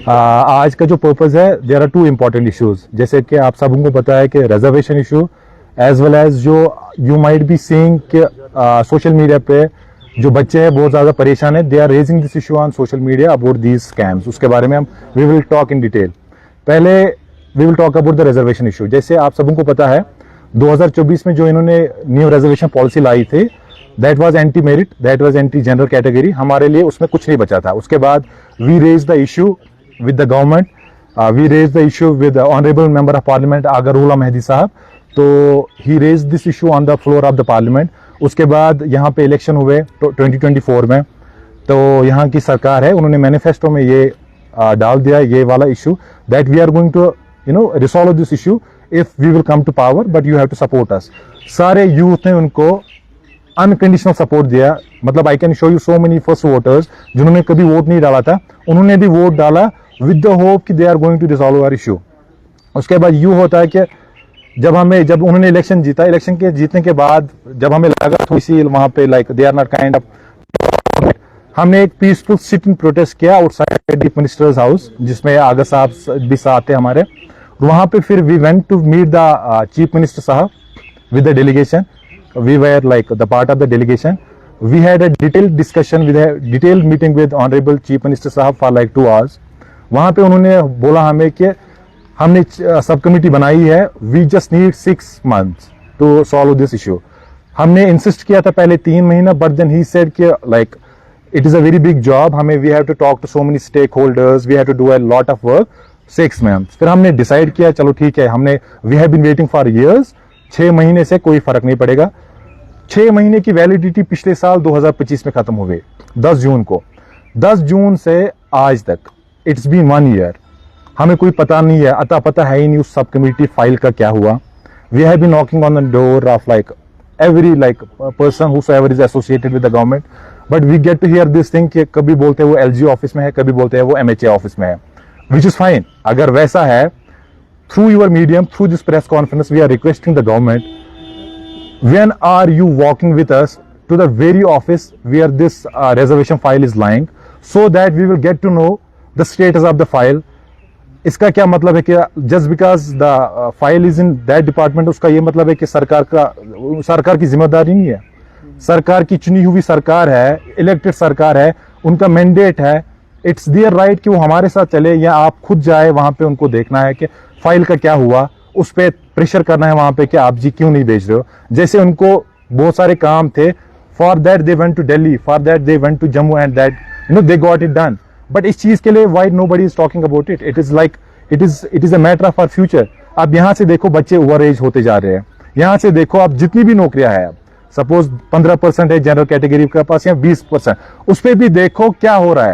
आज का जो पर्पज है, there are two important issues, जैसे कि आप सबको पता है कि reservation issue as well as जो यू माइट बी सीइंग कि सोशल मीडिया पे जो बच्चे हैं बहुत ज़्यादा परेशान है, they are raising this issue on social media about these scams. उसके बारे में हम we will talk in detail. पहले we will talk about the reservation issue. जैसे आप सबको पता है 2024 में जो इन्होंने न्यू रिजर्वेशन पॉलिसी लाई थी, that was anti merit, that was anti general category. हमारे लिए उसमें कुछ नहीं बचा था। उसके बाद we raise the issue with the government, we raised the issue with the honorable member of parliament Agarullah Mehdi साहब, तो he raised this issue on the floor of the parliament। उसके बाद यहाँ पे इलेक्शन हुए 2024 में, तो यहाँ की सरकार है, उन्होंने मैनिफेस्टो में ये डाल दिया ये वाला issue that we are going to resolve this issue if we will come to power, but you have to support us। सारे यूथ ने उनको अनकंडीशनल सपोर्ट दिया। मतलब I can show you so many first voters जिन्होंने कभी vote नहीं डाला था, उन्होंने भी वोट डाला विद द होप कि they are going to resolve our issue. उसके बाद यू होता है कि जब उन्होंने इलेक्शन जीता, इलेक्शन के जीतने के बाद जब हमें लगा थोड़ी सी वहां पे like they are not kind of, हमने एक पीसफुल सिट इन प्रोटेस्ट किया आउटसाइड द मिनिस्टर्स हाउस, जिसमें आगा साहब भी साथ थे हमारे। वहां पे फिर we went to meet the chief minister साहब with the delegation. We were like the part of the delegation. We had a detailed discussion with a detailed meeting with Honorable Chief Minister साहब for like 2 hours। वहाँ पे उन्होंने बोला हमें कि हमने sub committee बनाई है, we just need 6 months to solve this issue। हमने इंसिस्ट किया था पहले 3 महीना, but then he said कि like it is a very big job, हमें we have to talk to so many stakeholders, we have to do a lot of work, 6 months। फिर हमने decide किया चलो ठीक है, हमने we have been waiting for years, 6 महीने से कोई फर्क नहीं पड़ेगा। 6 महीने की वैलिडिटी पिछले साल 2025 में खत्म हो गई 10 जून को। 10 जून से आज तक इट्स बीन 1 ईयर, हमें कोई पता नहीं है, अता पता है ही नहीं उस सब कमेटी फाइल का क्या हुआ। We have been knocking on the door of like every like person whosoever is associated with the government, but we get to hear this thing कि कभी बोलते हैं वो एलजी ऑफिस में है, कभी बोलते हैं वो एमएचए ऑफिस में है, विच इज फाइन। अगर वैसा है, through your medium, through this press conference, we are requesting the government, when are you walking with us to the very office where this reservation file is lying, so that we will get to know the status of the file। इसका क्या मतलब है कि just because the file is in that department, उसका ये मतलब है कि सरकार की जिम्मेदारी नहीं है। सरकार की चुनी हुई सरकार है, इलेक्टेड सरकार है, उनका मैंडेट है, इट्स देयर राइट कि वो हमारे साथ चले या आप खुद जाए वहां पे, उनको देखना है कि फाइल का क्या हुआ, उस पर प्रेशर करना है वहां पे कि आप जी क्यों नहीं भेज रहे हो। जैसे उनको बहुत सारे काम थे, for that they went to Delhi, for that they went to Jammu and that they got it done. But इस चीज के लिए why nobody is talking about it. It is like it is a matter of our future. अब यहाँ से देखो बच्चे over as होते जा रहे हैं, यहाँ से देखो आप जितनी भी नौकरियां हैं, सपोज 15% है जनरल कैटेगरी के पास या 20%, उस पर भी देखो क्या हो रहा है।